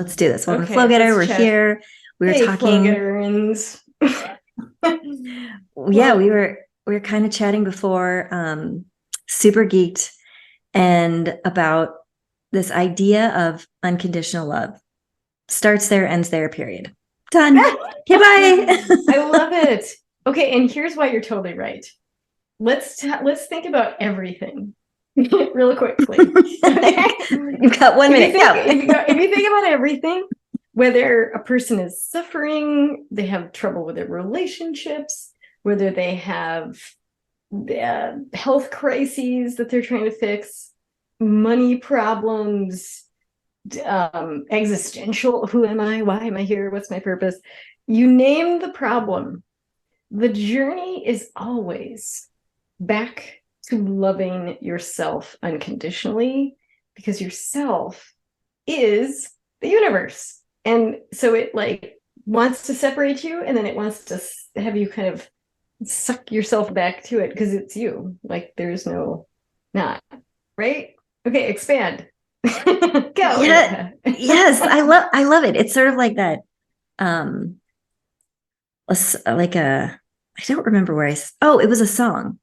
let's do this. Welcome to Flow Okay, Getter. let's We're chat. here. We were Hey, Flow talking. Getterins. Yeah, Well, we were kind of chatting before, super geeked, and about this idea of unconditional love. Starts there, ends there, period. Done. Okay, bye. I love it. Okay, and here's why you're totally right. Let's think about everything real quickly. Okay, You've got 1 minute. if you think about everything, whether a person is suffering, they have trouble with their relationships, whether they have health crises that they're trying to fix, money problems, existential, who am I, why am I here, what's my purpose, you name the problem, the journey is always back to loving yourself unconditionally, because yourself is the universe. And so it like wants to separate you, and then it wants to have you kind of suck yourself back to it, because it's you. Like there's no not, right? Okay, expand. Go. Yeah. Yes, I love it. It's sort of like that, like I don't remember where it was a song.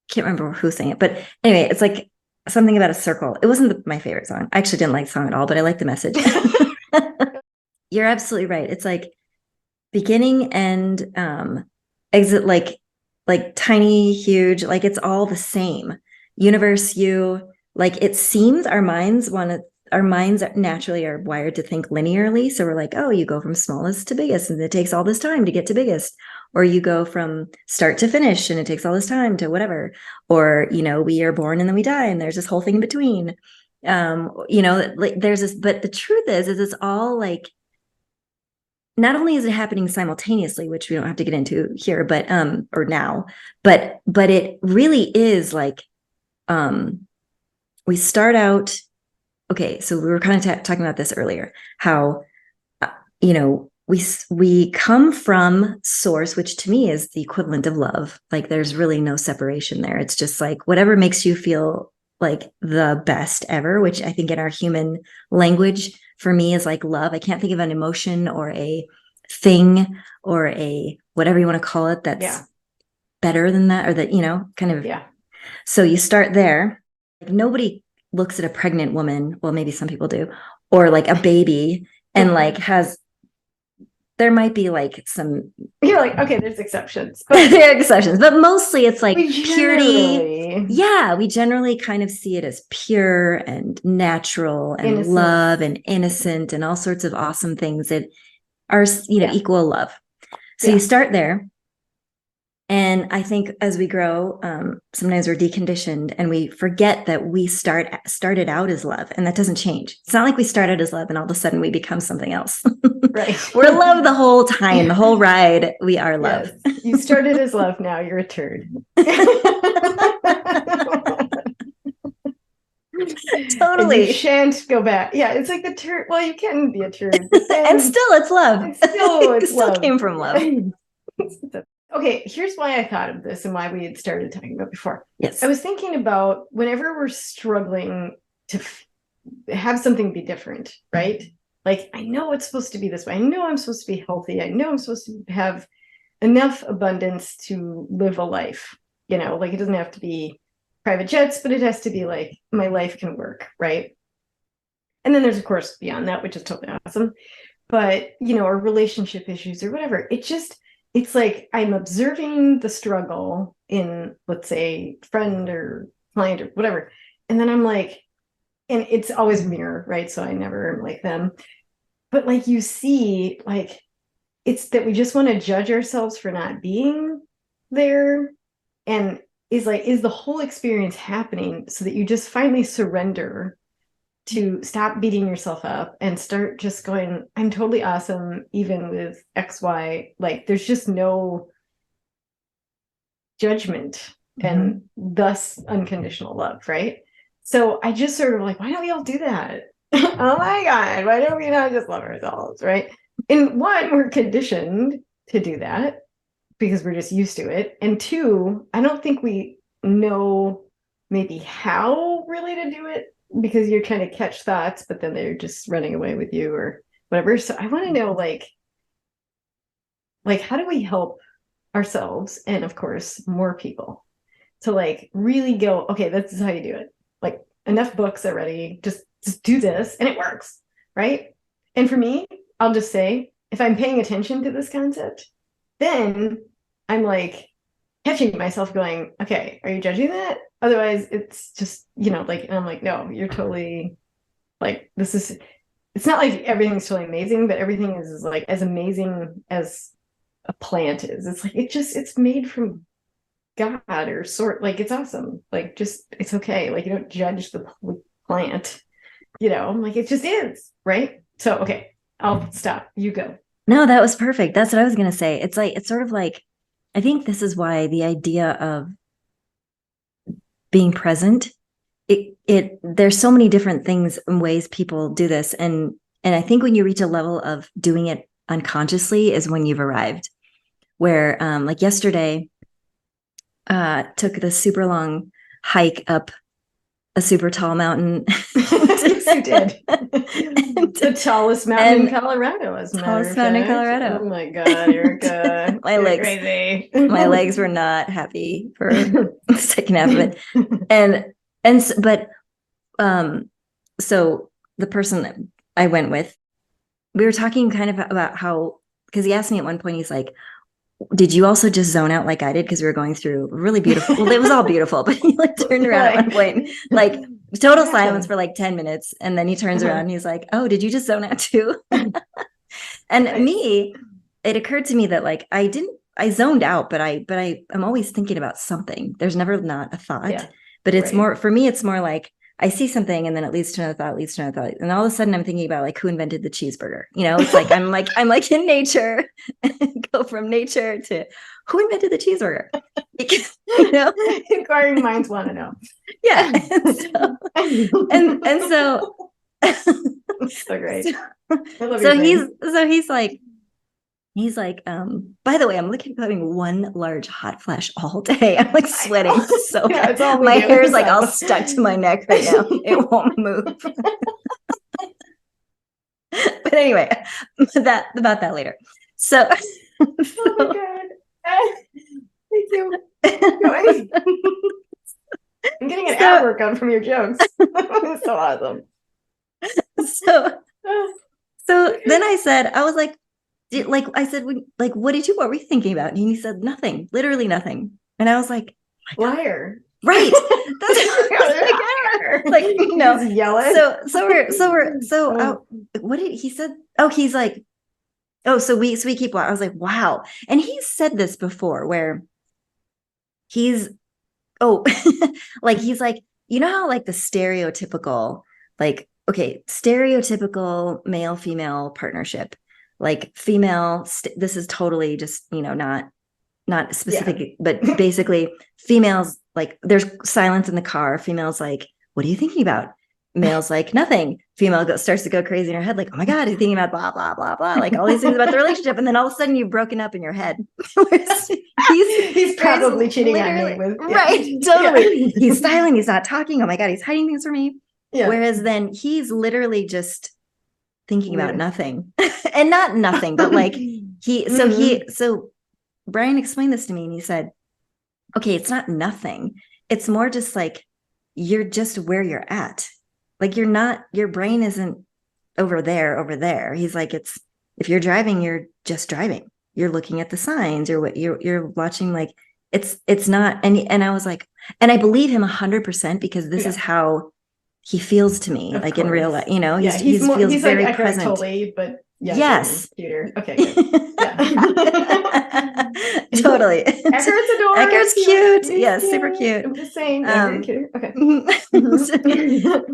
Can't remember who sang it, but anyway, it's like something about a circle. It wasn't my favorite song. I actually didn't like the song at all, but I like the message. You're absolutely right. It's like beginning and exit, like tiny, huge, like it's all the same. Universe, you, like it seems our minds naturally are wired to think linearly. So we're like, oh, you go from smallest to biggest, and it takes all this time to get to biggest. Or you go from start to finish and it takes all this time to whatever. Or, we are born and then we die and there's this whole thing in between. Like there's this, but the truth is it's all like, not only is it happening simultaneously, which we don't have to get into here, but or now, but it really is like, we start out. Okay, so we were kind of talking about this earlier, how we come from source, which to me is the equivalent of love. Like there's really no separation there. It's just like whatever makes you feel like the best ever, which I think in our human language for me is like love. I can't think of an emotion or a thing or a whatever you want to call it that's better than that, or that, kind of. Yeah. So you start there. Nobody looks at a pregnant woman, well, maybe some people do, or like a baby, and like there might be like some, you're like, okay, there's exceptions, but there are exceptions, but mostly it's like purity. Yeah, we generally kind of see it as pure and natural and innocent. Love and innocent and all sorts of awesome things that are, equal love. So you start there. And I think as we grow, sometimes we're deconditioned and we forget that we started out as love, and that doesn't change. It's not like we started as love and all of a sudden we become something else. Right. We're love the whole time, the whole ride. We are love. Yes. You started as love. Now you're a turd. Totally. And you shan't go back. Yeah, it's like the turd. Well, you can be a turd, and still it's love. And still it's still love. Came from love. Okay, here's why I thought of this and why we had started talking about before. Yes. I was thinking about whenever we're struggling to have something be different, right? Like, I know it's supposed to be this way. I know I'm supposed to be healthy. I know I'm supposed to have enough abundance to live a life. Like it doesn't have to be private jets, but it has to be like my life can work, right? And then there's, of course, beyond that, which is totally awesome. But, or relationship issues or whatever. It's like I'm observing the struggle in, let's say, friend or client or whatever. And then I'm like, and it's always a mirror, right? So I never am like them. But like you see, like, it's that we just want to judge ourselves for not being there. And is the whole experience happening so that you just finally surrender to stop beating yourself up and start just going, I'm totally awesome, even with XY. Like there's just no judgment, and thus unconditional love, right? So I just sort of like, why don't we all do that? Oh my God, why don't we not just love ourselves, right? And one, we're conditioned to do that because we're just used to it. And two, I don't think we know maybe how really to do it because you're trying to catch thoughts, but then they're just running away with you or whatever. So I want to know, like how do we help ourselves and of course more people to like really go, okay, this is how you do it. Like enough books already, just do this and it works, right? And for me, I'll just say, if I'm paying attention to this concept, then I'm like catching myself going, okay, are you judging that? Otherwise, it's just, like, and I'm like, no, you're totally like, this is, it's not like everything's totally amazing, but everything is like as amazing as a plant is. It's like, it's made from God or sort, like, it's awesome. Like, just, it's okay. Like, you don't judge the plant, I'm like, it just is, right? So, okay, I'll stop. You go. No, that was perfect. That's what I was going to say. It's like, it's sort of like, I think this is why the idea of being present, there's so many different things and ways people do this. And I think when you reach a level of doing it unconsciously is when you've arrived. Where, like yesterday, took this super long hike up a super tall mountain. Yes, you did. The tallest mountain in Colorado, as a matter of fact. Mountain in Colorado. Oh my God, Erica. My You're legs, crazy. My legs were not happy for the second half of it. But so the person that I went with, we were talking kind of about how, because he asked me at one point, he's like, did you also just zone out like I did? Because we were going through really beautiful. Well, it was all beautiful, but he like turned around at one point, like total silence for like 10 minutes. And then he turns around and he's like, oh, did you just zone out too? And me, it occurred to me that like I zoned out, but I'm always thinking about something. There's never not a thought, but it's more, for me, it's more like I see something and then it leads to another thought, leads to another thought. And all of a sudden I'm thinking about like who invented the cheeseburger. It's like I'm like in nature, go from nature to who invented the cheeseburger. Inquiring minds want to know. Yeah. And so so great. He's like, by the way, I'm looking at having one large hot flash all day. I'm like sweating so bad. My hair is like all stuck to my neck right now. It won't move. But anyway, about that later. So, oh my God. Thank you. I'm getting an ad workout from your jokes. It's so awesome. So then I said, I was like, what were you thinking about? And he said, nothing, literally nothing. And I was like, liar. Right. That's like, no. What did he said? Oh, he's like, oh, so we keep walking. I was like, wow. And he's said this before where he's, like, he's like, how like the stereotypical, like, okay, stereotypical male female partnership, like female, this is totally just, not specific, but basically females, like there's silence in the car. Females like, what are you thinking about? Males like nothing. Female starts to go crazy in her head, like, oh my God, you're thinking about blah, blah, blah, blah, like all these things about the relationship. And then all of a sudden you've broken up in your head. he's probably cheating on me with, right. Totally. Yeah. He's silent. He's not talking. Oh my God, he's hiding things from me. Yeah. Whereas then he's literally just thinking about nothing and not nothing, but like so Brian explained this to me and he said, okay, it's not nothing. It's more just like, you're just where you're at. Like your brain isn't over there. He's like, if you're driving, you're just driving. You're looking at the signs or what you're watching. Like it's not. And I was like, and I believe him 100% because this is how he feels to me. Of like course. In real life, he feels very like present. Totally, but yes. Cuter. Okay. Totally. Eckart's adorable. Eckart's cute. Yes, super cute. I'm just saying, cuter. Okay.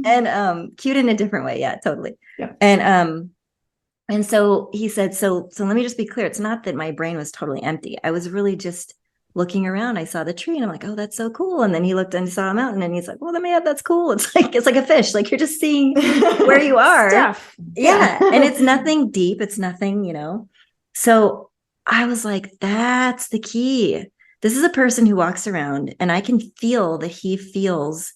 And cute in a different way. Yeah, totally. Yeah. And so he said, so let me just be clear. It's not that my brain was totally empty. I was really just looking around. I saw the tree and I'm like, oh, that's so cool. And then he looked and saw a mountain and he's like, well, man, that's cool. It's like a fish. Like you're just seeing where you are. Stuff. Yeah. And it's nothing deep. It's nothing, So I was like, that's the key. This is a person who walks around and I can feel that he feels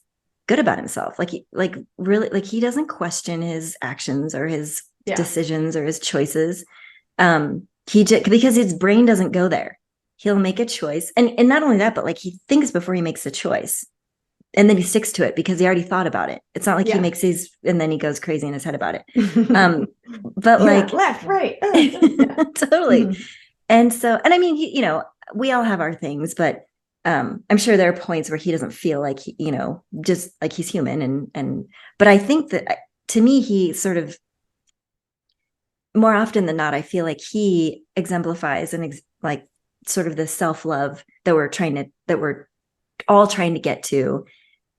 good about himself. Like really, like he doesn't question his actions or his decisions or his choices. He just, because his brain doesn't go there. He'll make a choice. And not only that, but like he thinks before he makes a choice. And then he sticks to it because he already thought about it. It's not like he makes these and then he goes crazy in his head about it. But like left, right. Totally. Mm-hmm. And so, and I mean, he, we all have our things, but I'm sure there are points where he doesn't feel like he, just like he's human. But I think that to me, he sort of, more often than not, I feel like he exemplifies like sort of the self-love that we're all trying to get to,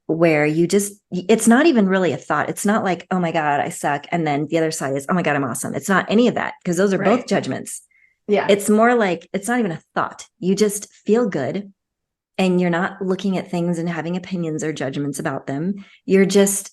where it's not even really a thought. It's not like, oh my God, I suck. And then the other side is, oh my God, I'm awesome. It's not any of that, because those are both judgments. Yeah. It's more like, it's not even a thought. You just feel good and you're not looking at things and having opinions or judgments about them. You're just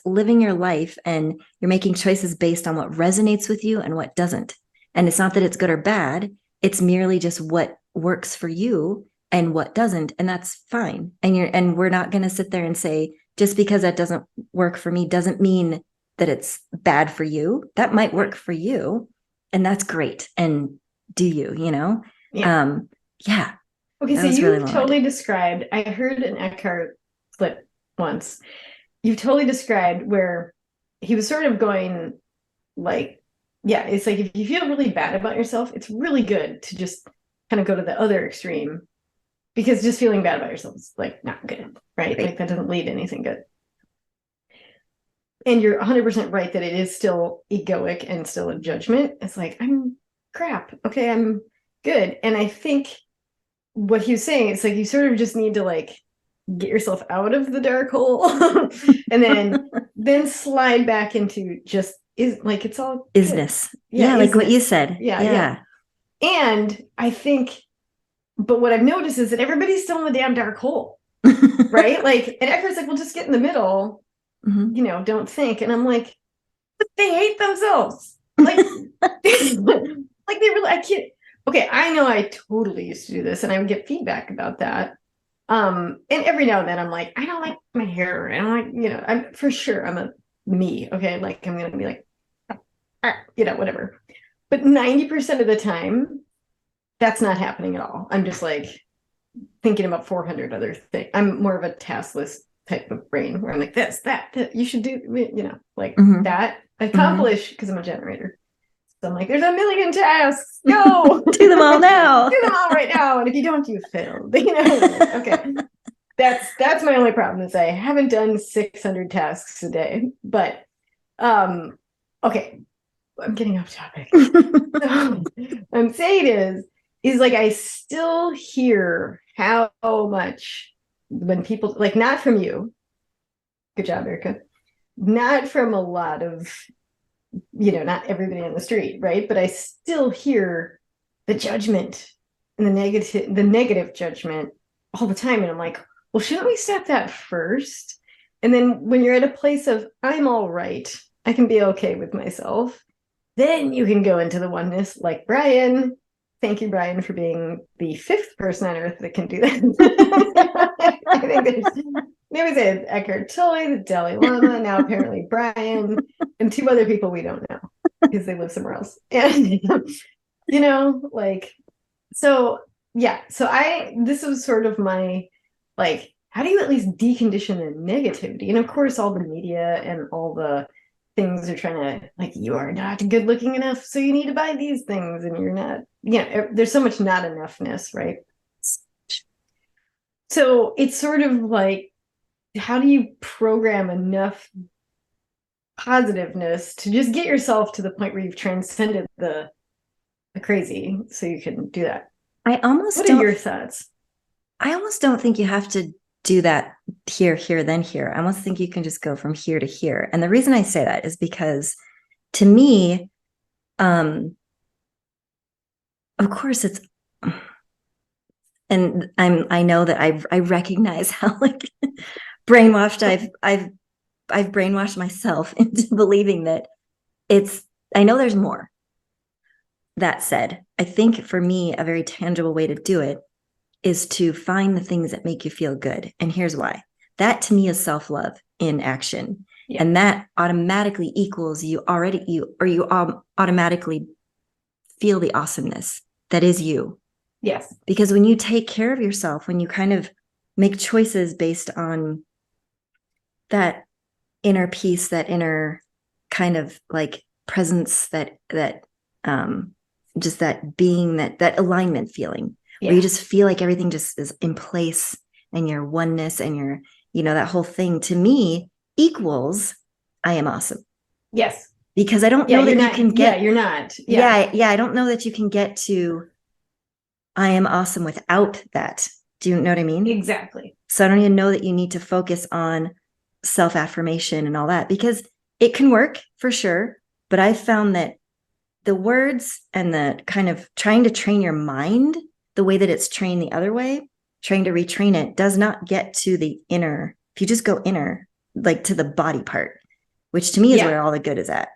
living your life, and you're making choices based on what resonates with you and what doesn't. And it's not that it's good or bad. It's merely just what works for you and what doesn't. And that's fine. And we're not going to sit there and say, just because that doesn't work for me doesn't mean that it's bad for you. That might work for you, and that's great. And do you, Yeah. Yeah. Okay. So you've really totally described, I heard an Eckhart clip once. You've totally described where he was sort of going like, yeah, it's like, if you feel really bad about yourself, it's really good to just kind of go to the other extreme, because just feeling bad about yourself is like not good, right? Like that doesn't lead to anything good. And you're 100% right that it is still egoic and still a judgment. It's like, I'm crap. Okay, I'm good. And I think what he was saying, it's like you sort of just need to like get yourself out of the dark hole and then slide back into just is like, it's all isness. Yeah, like what you said. Yeah. And I think, but what I've noticed is that everybody's still in the damn dark hole, right? Like, and Eckhart's like, well, just get in the middle, don't think. And I'm like, but they hate themselves. Like, like they really, I can't. Okay, I know I totally used to do this, and I would get feedback about that. And every now and then I'm like, I don't like my hair. And I'm like, I'm for sure I'm a me. Okay. Like I'm going to be like, whatever. But 90% of the time, that's not happening at all. I'm just like thinking about 400 other things. I'm more of a task list type of brain where I'm like, that you should do, like that accomplish, because I'm a generator. So I'm like, there's a million tasks. Go do them all now. Do them all right now. And if you don't, you failed. Okay. That's my only problem, is I haven't done 600 tasks a day. But okay, I'm getting off topic. So, I'm saying is like, I still hear how much when people, like, not from you, good job, Erica, not from a lot of, not everybody on the street, right? But I still hear the judgment and the negative judgment all the time. And I'm like, well, shouldn't we stop that first? And then when you're at a place of, I'm all right, I can be okay with myself, then you can go into the oneness, like Brian. Thank you, Brian, for being the 5th person on earth that can do that. I think there's say Eckhart Tolle, the Dalai Lama, now apparently Brian, and 2 other people we don't know because they live somewhere else. And like, so yeah. So this was sort of my, like, how do you at least decondition the negativity? And of course, all the media and all the things are trying to, like, you are not good looking enough, so you need to buy these things, and you're not, there's so much not enoughness, right? So it's sort of like, how do you program enough positiveness to just get yourself to the point where you've transcended the crazy so you can do that? What are your thoughts? I almost don't think you have to do that here, then here. I almost think you can just go from here to here. And the reason I say that is because, to me, of course it's, and I know that I recognize how like brainwashed I've brainwashed myself into believing that I know there's more. That said, I think for me, a very tangible way to do it is to find the things that make you feel good. And here's why. That to me is self-love in action. Yeah. And that automatically equals you automatically feel the awesomeness that is you. Yes. Because when you take care of yourself, when you kind of make choices based on that inner peace, that inner kind of like presence, that just that being, that alignment feeling, Yeah. where you just feel like everything just is in place and your oneness and your, that whole thing to me equals I am awesome. Yes. Because I don't Yeah, know that you're you not, can yeah, get, you're not. Yeah. I don't know that you can get to I am awesome without that. Do you know what I mean? Exactly. So I don't even know that you need to focus on self-affirmation and all that, because it can work for sure. But I found that the words and the kind of trying to train your mind the way that it's trained the other way, trying to retrain it, does not get to the inner. If you just go inner, like to the body part, which to me is Yeah. where all the good is at.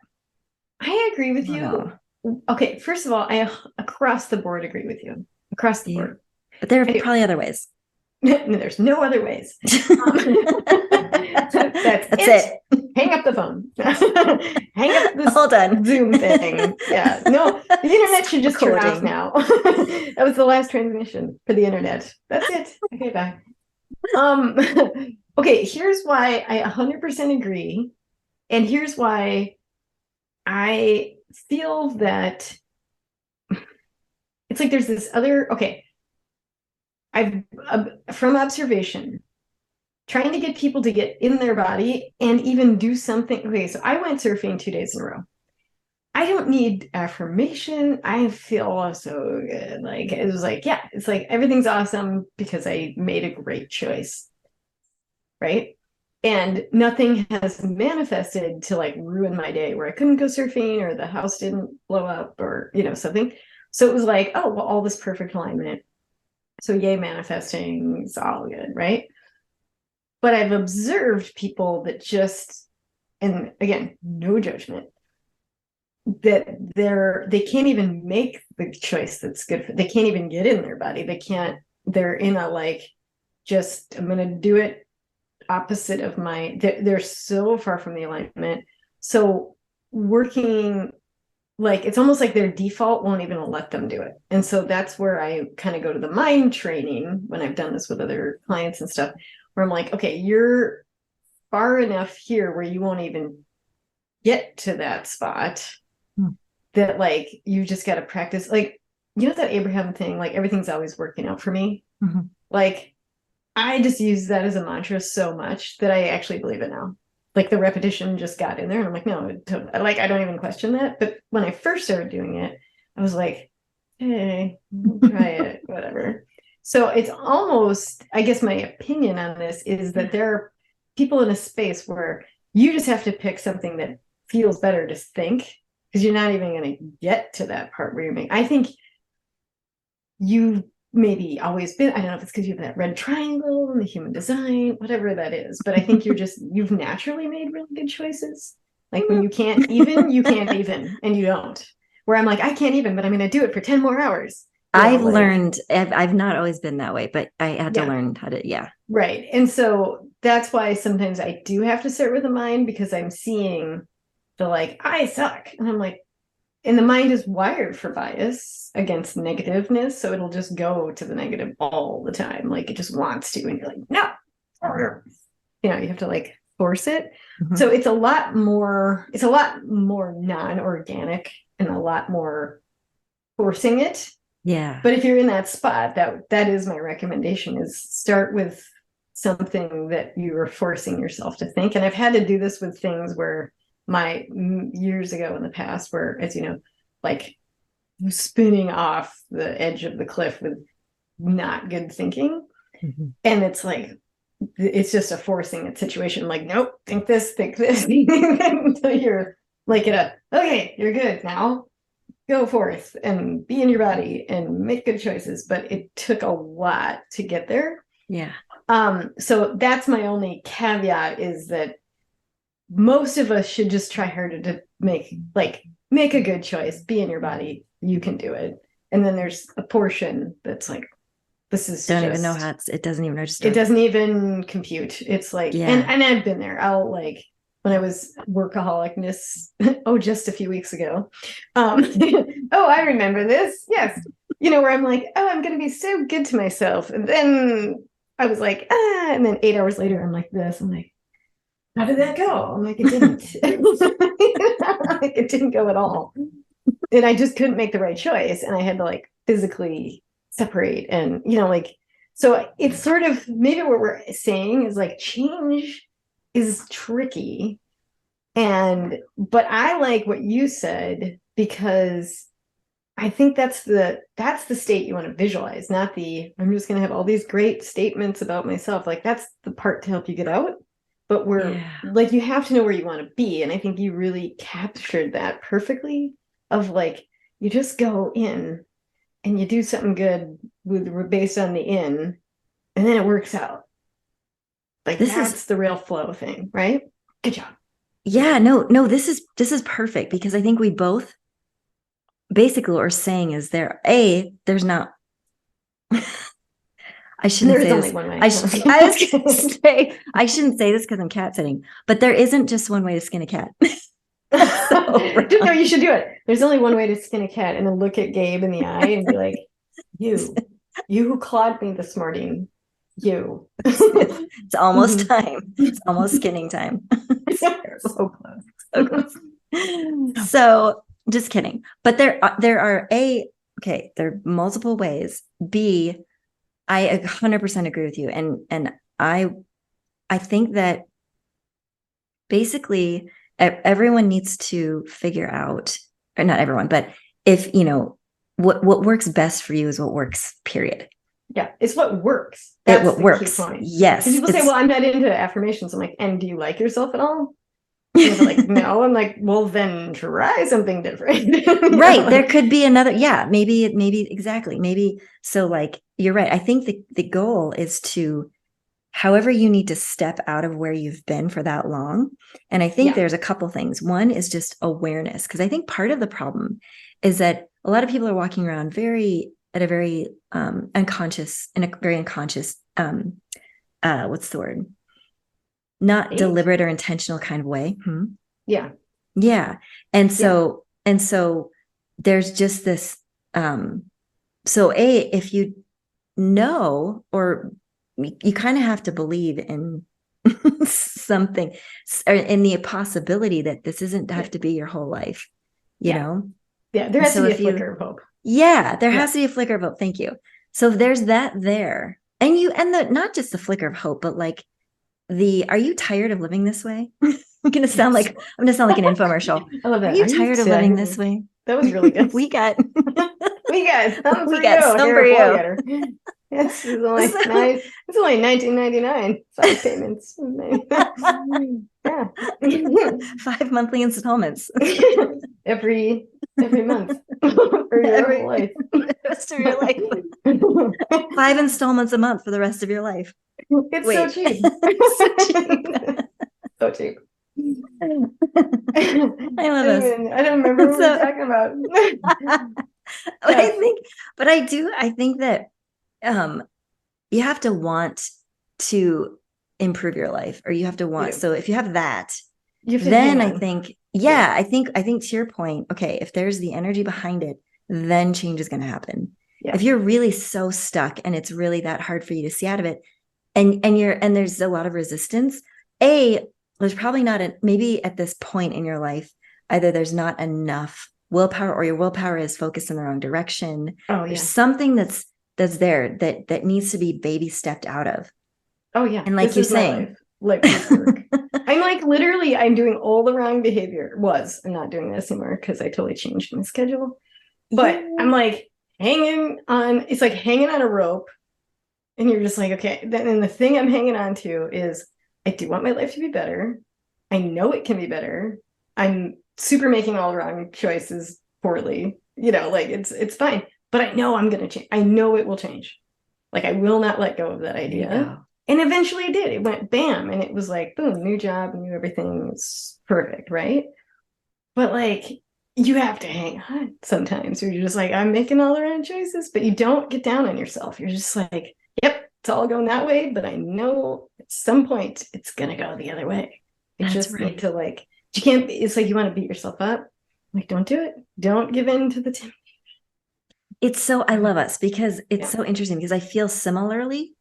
I agree with I don't you. know. Okay, first of all, I across the board agree with you. Across the Yeah. board. But there are I do. probably other ways. No, there's no other ways. That's it. Hang up the phone. Hang up this All done. Zoom thing. Yeah. No, the internet should just turn off Recording. now. That was the last transmission for the internet. That's it. Okay, bye. Um, okay, here's why I 100% agree. And here's why I feel that it's like there's this other, okay, I've from observation, trying to get people to get in their body and even do something. Okay, so I went surfing 2 days in a row. I don't need affirmation. I feel so good. Like it was like, yeah, it's like everything's awesome because I made a great choice. Right. And nothing has manifested to like ruin my day where I couldn't go surfing or the house didn't blow up or, something. So it was like, oh, well, all this perfect alignment. So yay, manifesting, it's all good. Right. But I've observed people that just, and again, no judgment, that they can't even make the choice that's good for, they can't even get in their body. They're in a like, just, I'm going to do it opposite of they're so far from the alignment. So working, like, it's almost like their default won't even let them do it. And so that's where I kind of go to the mind training when I've done this with other clients and stuff, where I'm like, okay, you're far enough here where you won't even get to that spot that like you just got to practice, like, that Abraham thing, like everything's always working out for me. Like I just use that as a mantra so much that I actually believe it now. Like the repetition just got in there and I'm like, no, like I don't even question that. But when I first started doing it, I was like, hey, try it, whatever. So it's almost, I guess my opinion on this is that there are people in a space where you just have to pick something that feels better to think, because you're not even going to get to that part where you're making, I think you maybe always been, I don't know if it's because you have that red triangle and the human design, whatever that is, but I think you've naturally made really good choices. Like when you can't even, and you don't. Where I'm like, I can't even, but I'm going to do it for 10 more hours. I've learned, I've not always been that way, but I had to learn how to, yeah. Right. And so that's why sometimes I do have to start with the mind, because I'm seeing the like, I suck. And I'm like, and the mind is wired for bias against negativeness. So it'll just go to the negative all the time. Like it just wants to. And you're like, no. You have to like force it. So it's a lot more non-organic and a lot more forcing it. Yeah. But if you're in that spot, that is my recommendation, is start with something that you are forcing yourself to think. And I've had to do this with things where my years ago in the past, where, as you know, like spinning off the edge of the cliff with not good thinking. And it's like, it's just a forcing it situation. Like, nope, think this, until you're like, okay, you're good now. Go forth and be in your body and make good choices. But it took a lot to get there. Yeah. So that's my only caveat, is that most of us should just try harder to make a good choice, be in your body. You can do it. And then there's a portion that's like This is Don't even know just, how it doesn't even register. it doesn't even compute. It's like, Yeah. and I've been there. I'll like, when I was workaholicness, just a few weeks ago. Oh, I remember this. Yes. Where I'm like, oh, I'm going to be so good to myself. And then I was like, and then 8 hours later, I'm like this. I'm like, how did that go? I'm like, it didn't. Like, it didn't go at all. And I just couldn't make the right choice. And I had to like physically separate and, like, so it's sort of maybe what we're saying is like change is tricky. But I like what you said, because I think that's the state you want to visualize, not the I'm just going to have all these great statements about myself. Like that's the part to help you get out. But we're like, you have to know where you want to be. And I think you really captured that perfectly, of like, you just go in and you do something good based on the in, and then it works out. Like that's the real flow thing, right? Good job. Yeah, no, this is perfect, because I think we both basically what we're saying is there's not I shouldn't say this. I was going to say I shouldn't say this because I'm cat sitting, but there isn't just one way to skin a cat. No, you should do it. There's only one way to skin a cat, and then look at Gabe in the eye and be like, you who clawed me this morning, you. It's almost time. It's almost skinning time. So close. So close. So just kidding. But there are there are multiple ways. B, I 100% agree with you. And I think that basically everyone needs to figure out, or not everyone, but if, what works best for you is what works, period. Yeah, it's what works. That's what works. Key point. Yes. People say, well, I'm not into affirmations. I'm like, and do you like yourself at all? And they're like, no. I'm like, well, then try something different. Right. There could be another. Yeah, maybe exactly. Maybe. So like, you're right. I think the goal is to, however you need to step out of where you've been for that long. And I think there's a couple things. One is just awareness, because I think part of the problem is that a lot of people are walking around in a very unconscious, what's the word? Not deliberate or intentional kind of way. Yeah. Yeah. And so there's just this, if you know, or you kind of have to believe in something, or in the possibility that this isn't have to be your whole life, you know? Yeah, there has to be a flicker of hope. Yeah, there has to be a flicker of hope. Thank you. So there's that there. And not just the flicker of hope, but like are you tired of living this way? I'm gonna sound like an infomercial. I love that. Are you tired of living this way? That was really good. we got some for you. Yes, it's only $19.99. 5 payments. Yeah. 5 monthly installments. every month for your whole life. The rest of your life. 5 installments a month for the rest of your life. It's so cheap. So cheap. I love this. I don't remember what we were talking about. But I think that you have to want to improve your life, or you have to want. So if you have that, then I think, I think to your point, okay, if there's the energy behind it, then change is going to happen. Yeah. If you're really so stuck and it's really that hard for you to see out of it, and there's a lot of resistance, there's probably not maybe at this point in your life, either there's not enough willpower, or your willpower is focused in the wrong direction. There's something that's there that needs to be baby stepped out of. Oh yeah. And like you're saying, like work. I'm like, literally, I'm doing all the wrong behavior. I'm not doing this anymore because I totally changed my schedule. But I'm like it's like hanging on a rope. And you're just like, okay. Then the thing I'm hanging on to is, I do want my life to be better. I know it can be better. I'm super making all the wrong choices poorly. Like it's fine. But I know I'm going to change. I know it will change. Like, I will not let go of that idea. And eventually it did. It went bam. And it was like, boom, new job, new everything. It's perfect. Right. But like, you have to hang on sometimes, where you're just like, I'm making all the right choices, but you don't get down on yourself. You're just like, yep, it's all going that way, but I know at some point it's gonna go the other way. You That's just right. need to like, you can't, it's like you want to beat yourself up. Like, don't do it. Don't give in to the temptation. It's so, I love us because it's Yeah. so interesting because I feel similarly.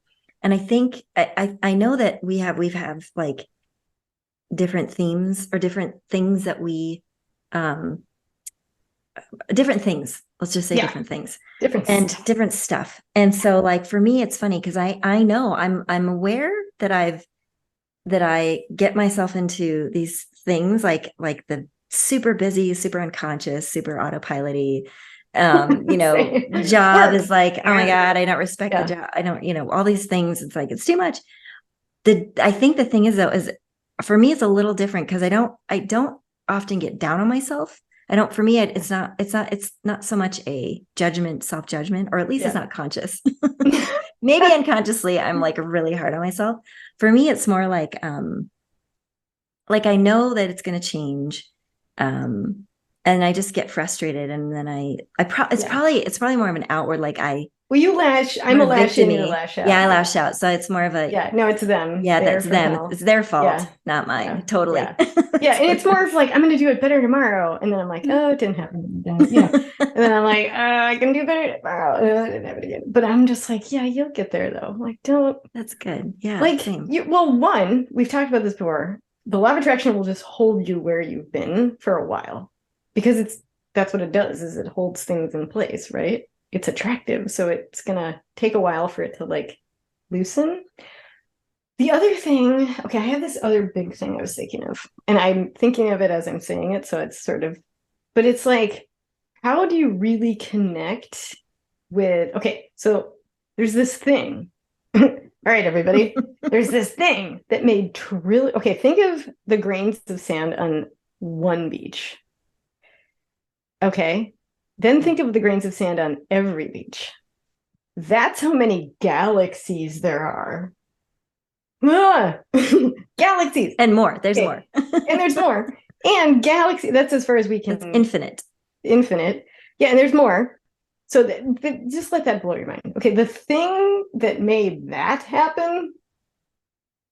And I think I know that we've have like different themes or different things that we um different things. Let's just say Yeah. different things Different and stuff. different stuff. And so like for me, it's funny because I know I'm aware that I get myself into these things like the super busy, super unconscious, super autopilot-y. Job Work. is like, oh my God, I don't respect the Yeah. job. I don't, all these things. It's like it's too much. I think the thing is though, is for me it's a little different because I don't often get down on myself. I don't, for me, it's not so much a judgment, self-judgment, or at least it's Yeah. not conscious. Maybe unconsciously, I'm like really hard on myself. For me, it's more like I know that it's going to change. Um, and I just get frustrated. And then Yeah. it's probably more of an outward, like Well, you lash. I'm more a lash in, you're a victimy. lash Yeah. I out. Yeah. lash out. So it's more of a, Yeah. No, it's them. yeah, They're that's from them. hell. It's their fault, Yeah. not Yeah. mine. Totally. Yeah. Yeah. And it's more of like, I'm going to do it better tomorrow. And then I'm like, oh, it didn't happen. And then I'm like, I can do better tomorrow. I didn't have it again. But I'm just like, yeah, you'll get there though. Like, don't, That's good. Yeah. like, Same. well, one, we've talked about this before. The law of attraction will just hold you where you've been for a while because that's what it does, is it holds things in place, right? It's attractive. So it's going to take a while for it to like loosen. The other thing, okay, I have this other big thing I was thinking of, and I'm thinking of it as I'm saying it. So it's sort of, but it's like, how do you really connect with, okay, so there's this thing. All right, everybody, there's this thing that made trillion. Okay, think of the grains of sand on one beach. Okay, then think of the grains of sand on every beach. That's how many galaxies there are. Ah! Galaxies. And more. There's Okay. more. And there's more. And galaxy, that's as far as we can. It's infinite. Infinite. Yeah, and there's more. So just let that blow your mind. Okay, the thing that made that happen,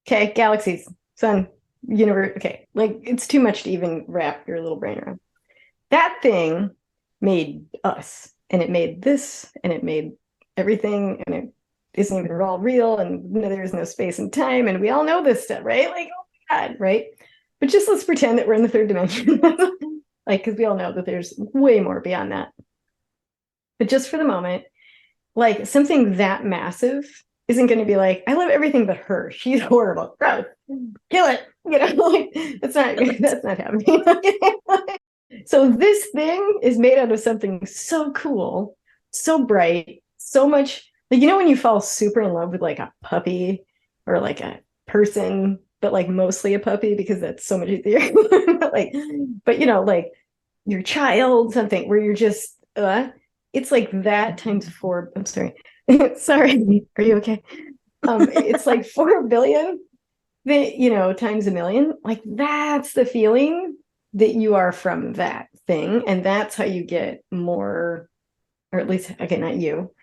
okay, galaxies, sun, universe, okay, like it's too much to even wrap your little brain around. That thing made us, and it made this, and it made everything, and it isn't even all real, and there's no space and time, and we all know this stuff, right? Like, oh my God, right? But just let's pretend that we're in the third dimension. Like, because we all know that there's way more beyond that. But just for the moment, like something that massive isn't going to be like, I love everything but her. She's horrible. Gross. Kill it. Like that's not happening. So this thing is made out of something so cool, so bright, so much like, when you fall super in love with like a puppy or like a person, but like mostly a puppy because that's so much easier. but like your child, something where you're just it's like that times 4. I'm sorry. Sorry. Are you okay? It's like 4 billion times a million. Like that's the feeling that you are from that thing. And that's how you get more, or at least, okay, not you.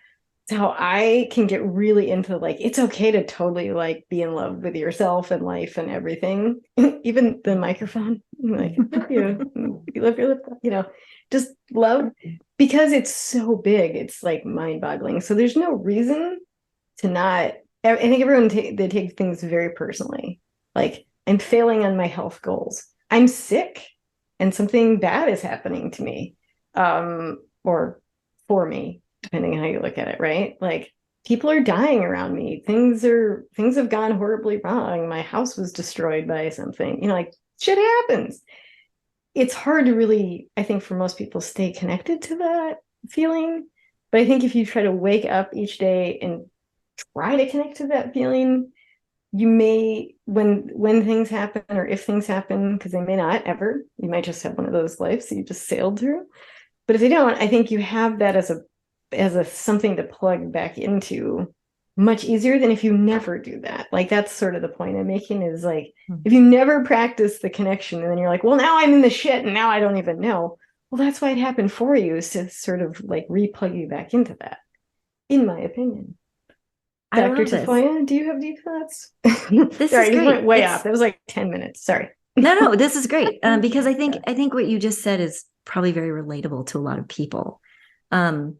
It's how I can get really into like, it's okay to totally like be in love with yourself and life and everything, even the microphone. Like, you love your lip, just love, because it's so big. It's like mind boggling. So there's no reason to not. I think everyone they take things very personally. Like, I'm failing on my health goals. I'm sick and something bad is happening to me, or for me, depending on how you look at it, right? Like, people are dying around me. Things have gone horribly wrong. My house was destroyed by something. Like, shit happens. It's hard to really, I think, for most people, stay connected to that feeling. But I think if you try to wake up each day and try to connect to that feeling, you may, when things happen, or if things happen, because they may not ever, you might just have one of those lives that you just sailed through. But if they don't, I think you have that as a something to plug back into much easier than if you never do that. Like, that's sort of the point I'm making, is like, if you never practice the connection and then you're like, well, now I'm in the shit and now I don't even know. Well, that's why it happened for you, is to sort of like replug you back into that, in my opinion. I Dr. love this. Tafoya, do you have deep thoughts? This is Sorry, you went great. way off. That was like 10 minutes. Sorry. No, this is great. Because I think what you just said is probably very relatable to a lot of people. Um,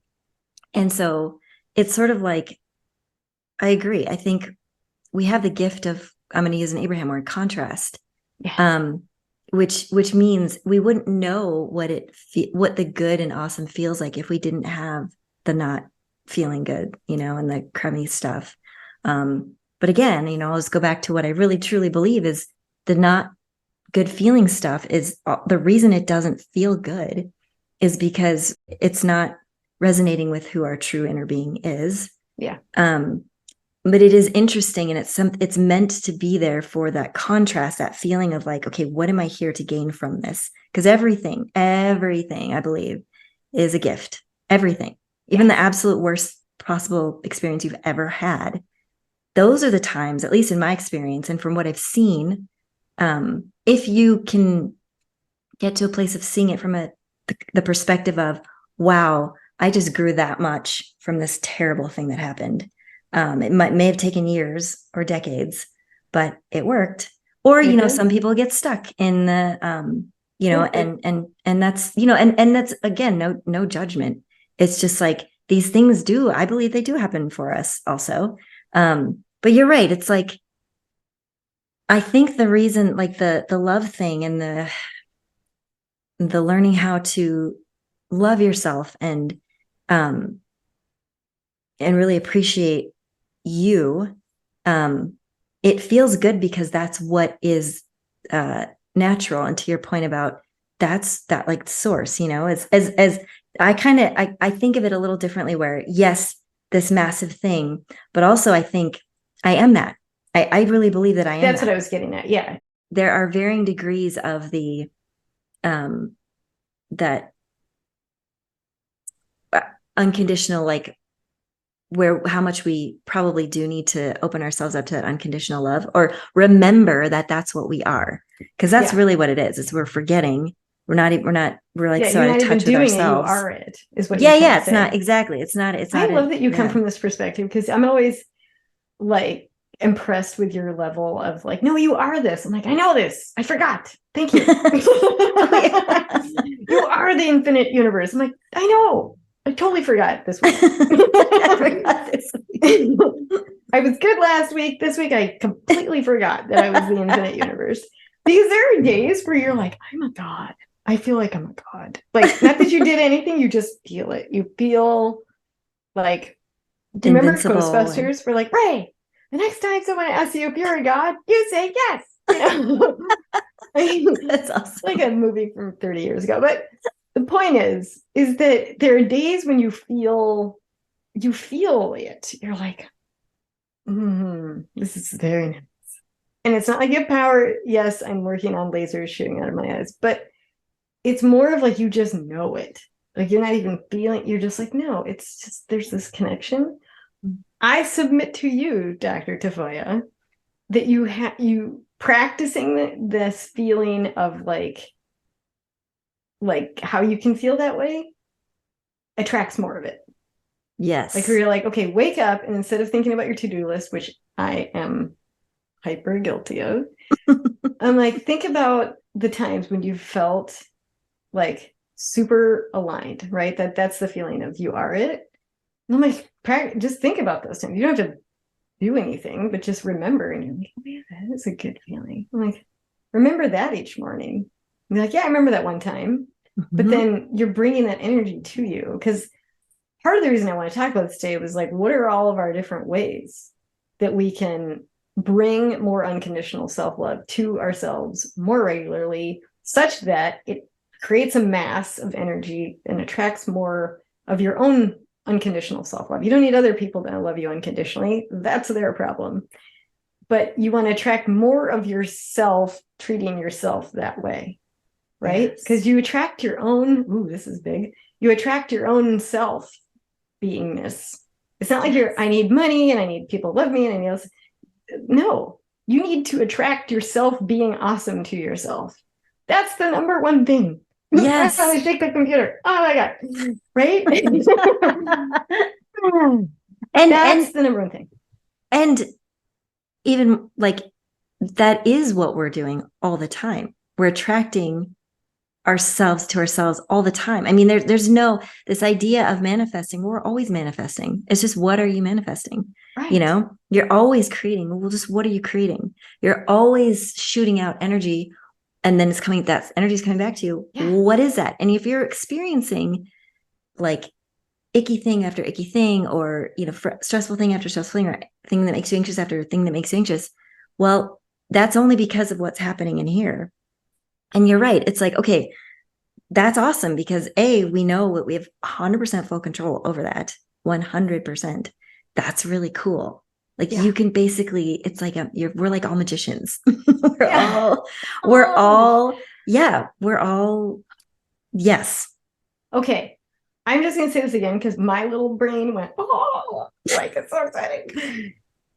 and so it's sort of like, I agree. I think we have the gift of, I'm going to use an Abraham word, contrast. Yeah. Which means we wouldn't know what the good and awesome feels like if we didn't have the not feeling good, and the crummy stuff. But again, let's go back to what I really truly believe is the not good feeling stuff is the reason it doesn't feel good is because it's not resonating with who our true inner being is. Yeah. But it is interesting, and it's meant to be there for that contrast, that feeling of like, okay, what am I here to gain from this? Because everything I believe is a gift. Everything, even the absolute worst possible experience you've ever had, those are the times, at least in my experience and from what I've seen, if you can get to a place of seeing it from the perspective of, wow, I just grew that much from this terrible thing that happened. It may have taken years or decades, but it worked. Or, some people get stuck in the, and that's, and that's, again, no judgment. It's just like these things I believe they do happen for us also. But you're right. It's like, I think the reason, like the love thing and the learning how to love yourself and really appreciate you, it feels good because that's what is natural. And to your point about that like source, as I think of it a little differently, where yes, this massive thing, but also I think I am that. I really believe that I am. That's what I was getting at. Yeah. There are varying degrees of the that unconditional, like how much we probably do need to open ourselves up to that unconditional love, or remember that that's what we are, because that's really what it is. It's we're forgetting. We're like so out of touch with ourselves. You are it, is what. Yeah. It's not exactly. It's not. I love that you come from this perspective, because I'm always like impressed with your level of like, no, you are this. I'm like, I know this. I forgot. Thank you. You are the infinite universe. I'm like, I know. I totally forgot this week. I was good last week. This week, I completely forgot that I was the infinite universe. Because there are days where you're like, I'm a god. I feel like I'm a god. Like, not that you did anything, you just feel it. You feel like, do you remember Ghostbusters? We're like, Ray, the next time someone asks you if you're a god, you say yes. That's awesome. Like a movie from 30 years ago. But the point is that there are days when you feel it. You're like, this is very nice. And it's not like you have power. Yes, I'm working on lasers shooting out of my eyes, but it's more of like, you just know it. Like, you're not even feeling, you're just like, no, it's just, there's this connection. I submit to you, Dr. Tafoya, that you practicing this feeling of like how you can feel that way attracts more of it. Yes. Like, where you're like, okay, wake up, and instead of thinking about your to-do list, which I am hyper guilty of, I'm like, think about the times when you felt like super aligned, right? That's the feeling of you are it. And I'm like, just think about those times. You don't have to do anything, but just remember. And you're like, oh, yeah, that is a good feeling. I'm like, remember that each morning. And you're like, yeah, I remember that one time. But then you're bringing that energy to you. Because part of the reason I want to talk about this today was like, what are all of our different ways that we can bring more unconditional self-love to ourselves more regularly, such that it creates a mass of energy and attracts more of your own unconditional self-love. You don't need other people to love you unconditionally. That's their problem. But you want to attract more of yourself, treating yourself that way, right? Because you attract your own, this is big. You attract your own self beingness. It's not like I need money and I need people to love me and anything else. No, you need to attract yourself being awesome to yourself. That's the number one thing. Yes. Shake the computer. Oh my God. Right? And That's the number one thing. and even like that is what we're doing all the time. We're attracting ourselves to ourselves all the time. I mean, there's no this idea of manifesting. We're always manifesting. It's just what are you manifesting? You Right. know, you're always creating. Well, just what are you creating? You're always shooting out energy, and then it's coming. That energy is coming back to you. Yeah. What is that? And if you're experiencing like icky thing after icky thing, or stressful thing after stressful thing, or thing that makes you anxious after thing that makes you anxious, well, that's only because of what's happening in here. And you're right. It's like, okay, that's awesome because we know that we have 100% full control over that. 100%. That's really cool. Like Yeah. you can basically, it's like we're like all magicians. Yeah. We're Oh. all, yeah, we're all, yes. Okay. I'm just going to say this again because my little brain went, oh, like it's so exciting.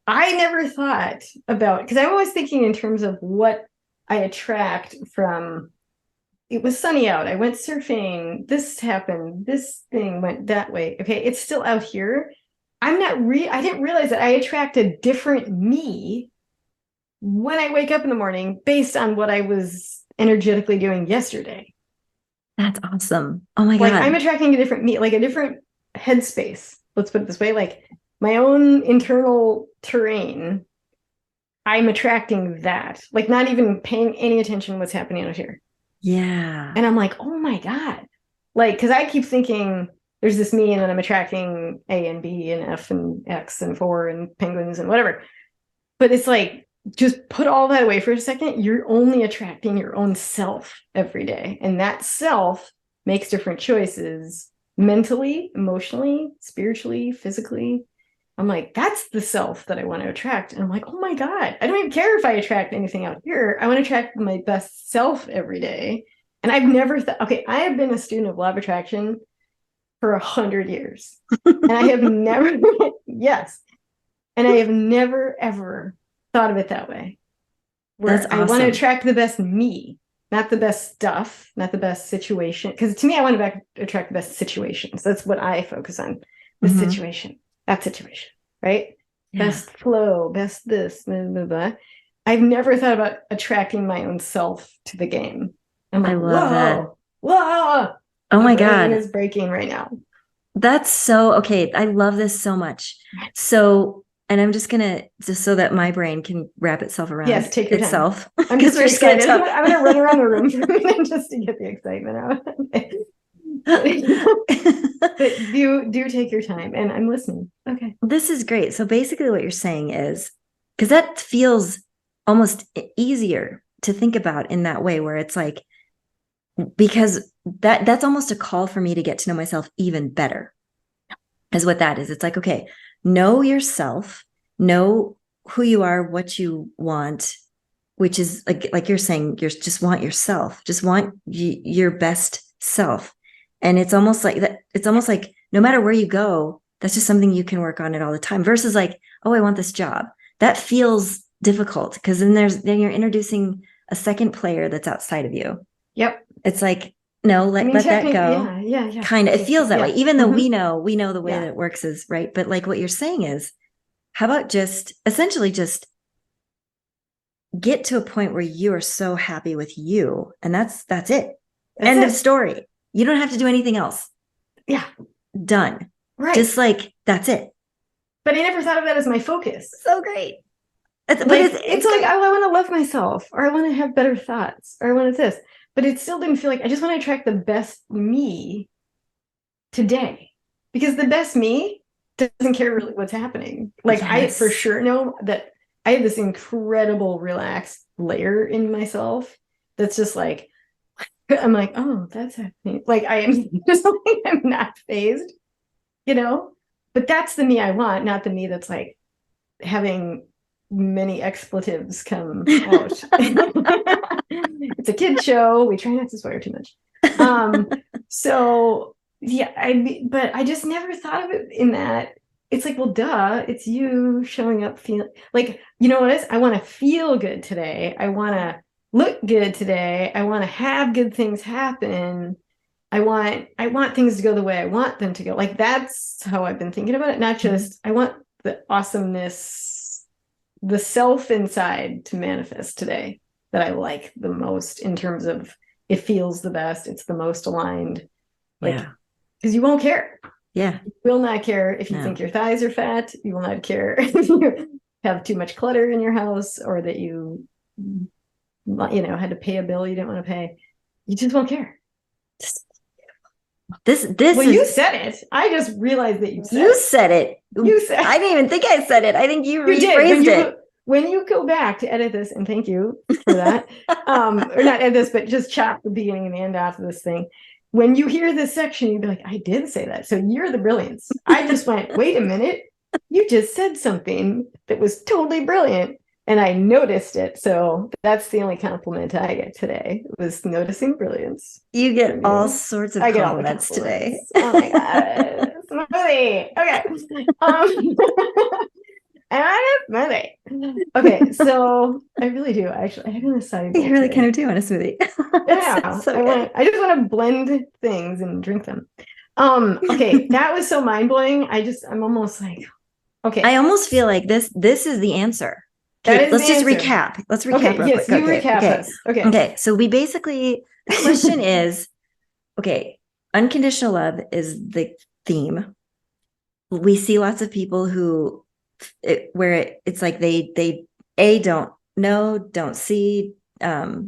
I never thought about, because I'm always thinking in terms of what I attract from, it was sunny out. I went surfing. This happened. This thing went that way. Okay. It's still out here. I didn't realize that I attract a different me when I wake up in the morning based on what I was energetically doing yesterday. That's awesome. Oh my Like I'm God. attracting a different me, like a different headspace. Let's put it this way, like my own internal terrain. I'm attracting that, like not even paying any attention to what's happening out here. Yeah. And I'm like, oh my God. Like, because I keep thinking there's this me, and then I'm attracting A and B and F and X and four and penguins and whatever. But it's like, just put all that away for a second. You're only attracting your own self every day. And that self makes different choices mentally, emotionally, spiritually, physically. I'm like, that's the self that I want to attract. And I'm like, oh my God, I don't even care if I attract anything out here. I want to attract my best self every day. And I've never thought, okay, I have been a student of law of attraction for 100 years. And I have never, yes. And I have never, ever thought of it that way. Where That's I want to awesome. attract the best me, not the best stuff, not the best situation. Because to me, I want to attract the best situations. That's what I focus on. The situation, that situation, right? Yeah. Best flow, best this, blah, blah, blah. I've never thought about attracting my own self to the game. I'm like, I love that. whoa. Oh my brain God. is breaking right now. That's so okay. I love this so much. So, and I'm just gonna just so that my brain can wrap itself around Yes, take your time. itself I'm because just we're just gonna excited. talk. I'm gonna run around the room for a minute just to get the excitement out. But do take your time, and I'm listening. Okay. This is great. So basically, what you're saying is because that feels almost easier to think about in that way, where it's like because that's almost a call for me to get to know myself even better, is what that is. It's like, okay, know yourself, know who you are, what you want, which is like you're saying, you just want yourself, just want your best self. And it's almost like that. It's almost like no matter where you go, that's just something you can work on it all the time versus like, oh, I want this job. That feels difficult because then you're introducing a second player that's outside of you. Yep. It's like, no, let that go. Yeah. Kind of, it feels that way, even though we know the way Yeah. that it works is right. But like what you're saying is, how about just essentially just get to a point where you are so happy with you, and that's it. End of story. You don't have to do anything else. Yeah. Done. Right. Just like that's it. But I never thought of that as my focus. So great. But like, it's like, oh, I want to love myself, or I want to have better thoughts, or I want to this. But it still didn't feel like I just want to attract the best me today. Because the best me doesn't care really what's happening. Like, yes. I for sure know that I have this incredible relaxed layer in myself that's just like, I'm like, oh, that's happening. Like, I am just like, I'm not phased, But that's the me I want, not the me that's like having many expletives come out. It's a kid show. We try not to swear too much. So yeah, but I just never thought of it in that. It's like, well, duh, it's you showing up feeling like, you know what it is? I want to feel good today. I want to look good today. I want to have good things happen. I want things to go the way I want them to go. Like that's how I've been thinking about it. Not just I want the awesomeness, the self inside to manifest today that I like the most in terms of it feels the best. It's the most aligned. Like, Yeah. because you won't care. Yeah. You will not care if you No. think your thighs are fat. You will not care if you have too much clutter in your house or that had to pay a bill you didn't want to pay. You just won't care. This Well, is you said it. I just realized that you said it. You said I didn't even think I said it. I think you you did rephrased it. When you go back to edit this, and thank you for that. Or not edit this, but just chop the beginning and the end off of this thing. When you hear this section, you'd be like, I did say that. So you're the brilliance. I just went, wait a minute. You just said something that was totally brilliant. And I noticed it. So that's the only compliment I get today was noticing brilliance. You get all sorts of compliments today. Oh my God. Smoothie. Okay. Smoothie. Okay, so I really do. Actually, I have an acai bowl. You really kind of do want a smoothie. Yeah, so I just want to blend things and drink them. Okay, that was so mind-blowing. I'm almost like, okay. I almost feel like this is the answer. Okay, let's just recap. Let's recap. Okay, yes, you recap us. Okay. Okay, so we basically, the question is, okay, unconditional love is the theme. We see lots of people who, it's like they don't know, don't see, are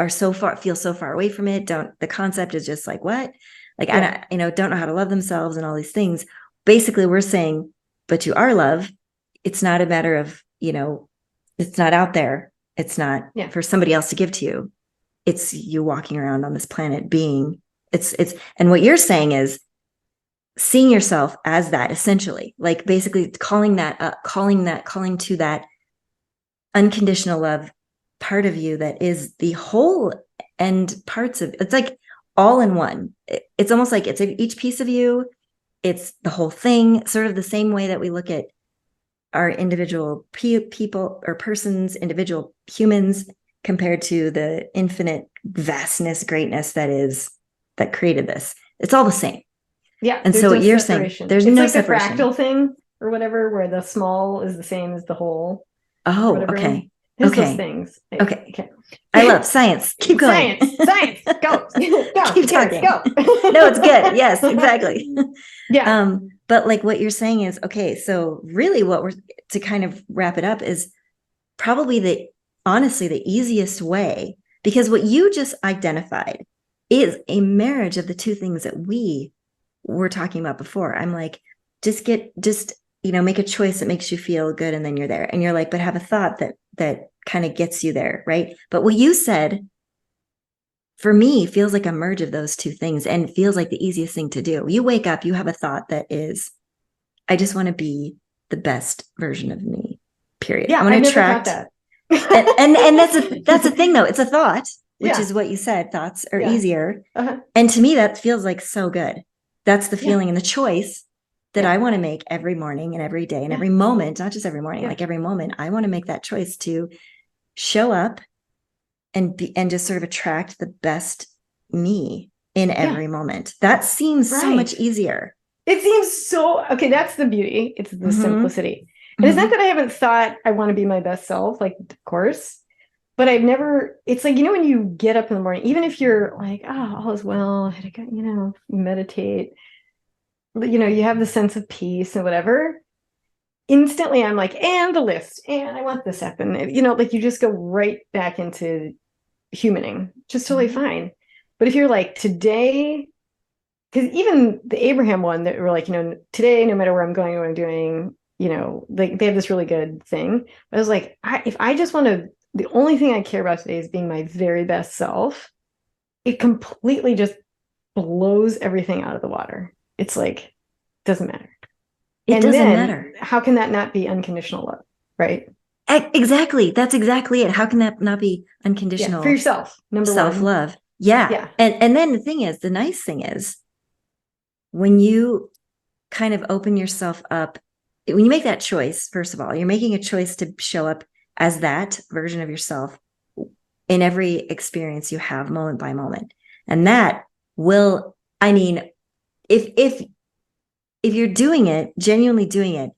so far, feel so far away from it. The concept is just like, what? Like, yeah. Don't know how to love themselves and all these things. Basically, we're saying, but to our love, it's not a matter of, it's not out there. It's not for somebody else to give to you. It's you walking around on this planet being, and what you're saying is seeing yourself as that, essentially, like basically calling that up, calling to that unconditional love part of you that is the whole and parts of it's like all in one. It's almost like it's each piece of you. It's the whole thing, sort of the same way that we look at our individual people or persons, individual humans, compared to the infinite vastness, greatness that created this. It's all the same. Yeah. And so what you're saying, there's no separation. It's like the fractal thing or whatever, where the small is the same as the whole. Oh, okay. There's those things. Okay. I love science. Keep going. Science. Go. Keep talking. Go. No, it's good. Yes, exactly. Yeah. But like what you're saying is, okay, so really what we're to kind of wrap it up is probably honestly the easiest way, because what you just identified is a marriage of the two things that we were talking about before. I'm like, make a choice that makes you feel good, and then you're there. And you're like, but have a thought that kind of gets you there, right? But what you said, for me, feels like a merge of those two things and feels like the easiest thing to do. You wake up, you have a thought that is, I just want to be the best version of me, period. Yeah, I want to attract that. and that's a thing though. It's a thought, which is what you said. Thoughts are easier. Uh-huh. And to me, that feels like so good. That's the feeling and the choice that I want to make every morning and every day and every moment, not just every morning, like every moment. I want to make that choice to show up and just sort of attract the best me in every moment. That seems so much easier. It seems so, okay, that's the beauty. It's the simplicity. And it's not that I haven't thought I want to be my best self, like, of course, but I've never, it's like, when you get up in the morning, even if you're like, oh, all is well, I had to, meditate, you have the sense of peace and whatever. Instantly, I'm like, and the list, and I want this happen. Like you just go right back into humaning, just totally fine. But if you're like today, because even the Abraham one that were like, today, no matter where I'm going, what I'm doing, like they have this really good thing. I was like, if I just want to, the only thing I care about today is being my very best self, it completely just blows everything out of the water. It's like, doesn't matter. It doesn't matter. How can that not be unconditional love? Right. Exactly. That's exactly it. How can that not be unconditional? For yourself, self-love. Yeah. And then the nice thing is when you kind of open yourself up, when you make that choice, first of all, you're making a choice to show up as that version of yourself in every experience you have moment by moment. And that will, I mean, if you're doing it, genuinely doing it,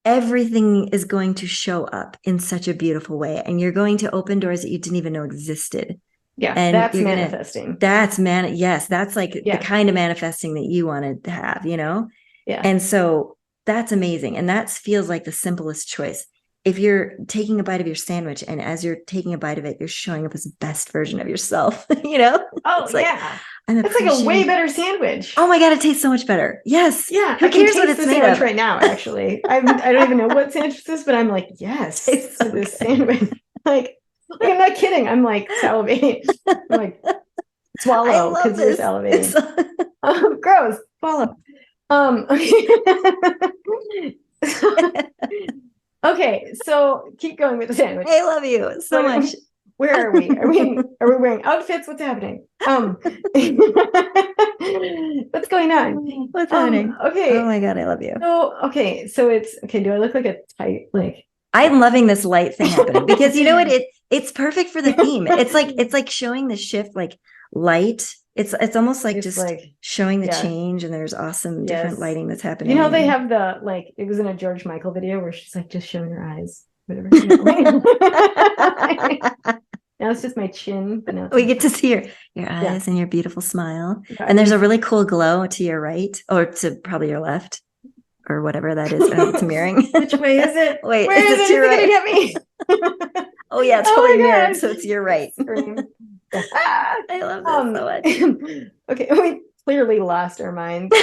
everything is going to show up in such a beautiful way. And you're going to open doors that you didn't even know existed. Yeah, And that's you're manifesting. Yes, that's like the kind of manifesting that you wanted to have, you know? Yeah. And so that's amazing. And that feels like the simplest choice. If you're taking a bite of your sandwich and as you're taking a bite of it, you're showing up as the best version of yourself, you know? Oh, it's like, yeah. I'm It's like a way better sandwich. Oh my God, it tastes so much better. Yes. Yeah. Who I can cares what taste it's the made sandwich of? right now, actually. I don't even know what sandwich this is, but I'm like, yes, Tastes so to this good. sandwich. Like, I'm not kidding. I'm like salivating. I'm like, swallow because you're salivating. Gross. Swallow. Okay, so keep going with the sandwich. I love you so much. Where are we? Are we wearing outfits? What's happening? What's going on? What's happening? Okay. Oh my God, I love you. So it's okay. Do I look like a tight I'm loving this light thing happening because you know what? It's perfect for the theme. It's like showing the shift, like light. It's almost like just showing the change, and there's awesome different lighting that's happening. You know, they have it was in a George Michael video where she's like just showing her eyes, whatever. Now it's just my chin, but now we get to see your eyes and your beautiful smile. Yeah, and there's a really cool glow to your right, or to probably your left, or whatever that is. It's mirroring. Which way is it? Wait, where is it? To your right? Get me? Oh yeah, it's totally mirrored, so it's your right. I love this so much. Okay, we clearly lost our minds.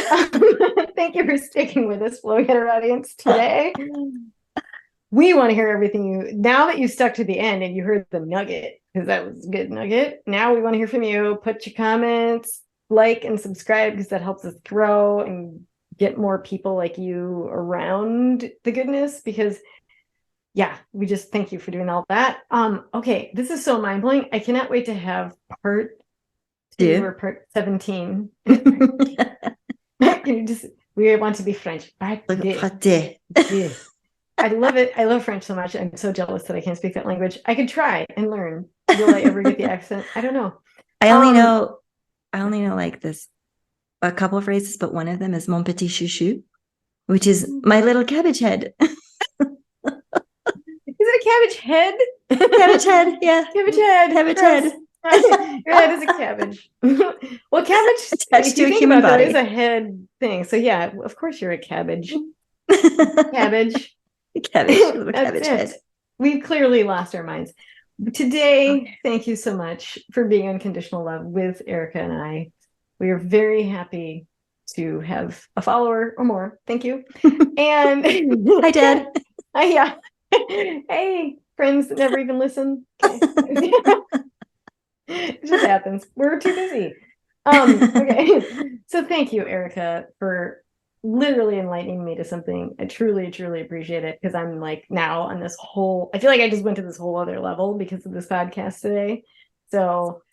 Thank you for sticking with us, Flow Getter audience, today. We want to hear everything now that you stuck to the end and you heard the nugget, because that was a good nugget. Now we want to hear from you. Put your comments, like and subscribe, because that helps us grow and get more people like you around the goodness, because we just thank you for doing all that. Okay, this is so mind-blowing. I cannot wait to have part 2 or part 17. We want to be French. I love it. I love French so much. I'm so jealous that I can't speak that language. I could try and learn. Will I ever get the accent? I don't know. I only know like this a couple of phrases, but one of them is mon petit chouchou, which is my little cabbage head. Is it a cabbage head? Cabbage head, yeah. Cabbage head. Cabbage head. Your head is a cabbage. Well, cabbage attached to a human body. There is a head thing. So yeah, of course you're a cabbage. Cabbage. Cabbage head. We've clearly lost our minds. Today, thank you so much for being Unconditional Love with Erica and I. We are very happy to have a follower or more. Thank you. And hi, Dad. Yeah. Hey, friends that never even listen. Okay. It just happens. We're too busy. Okay. So thank you, Erica, for literally enlightening me to something. I truly, truly appreciate it, because I'm like now on this whole, I feel like I just went to this whole other level because of this podcast today. So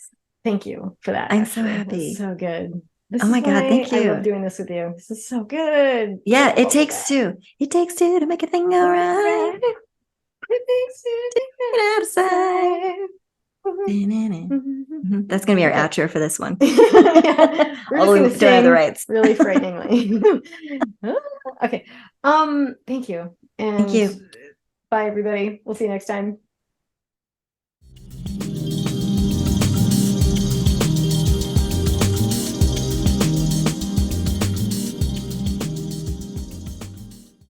thank you for that. I'm so happy. So good. Oh my God, thank you. I love doing this with you. This is so good. Yeah, it takes two. It takes two to make a thing go right. It takes two to get outside. That's gonna be our outro for this one. Although we don't have the rights. Really frighteningly. Okay. Thank you. And thank you. bye, everybody. We'll see you next time.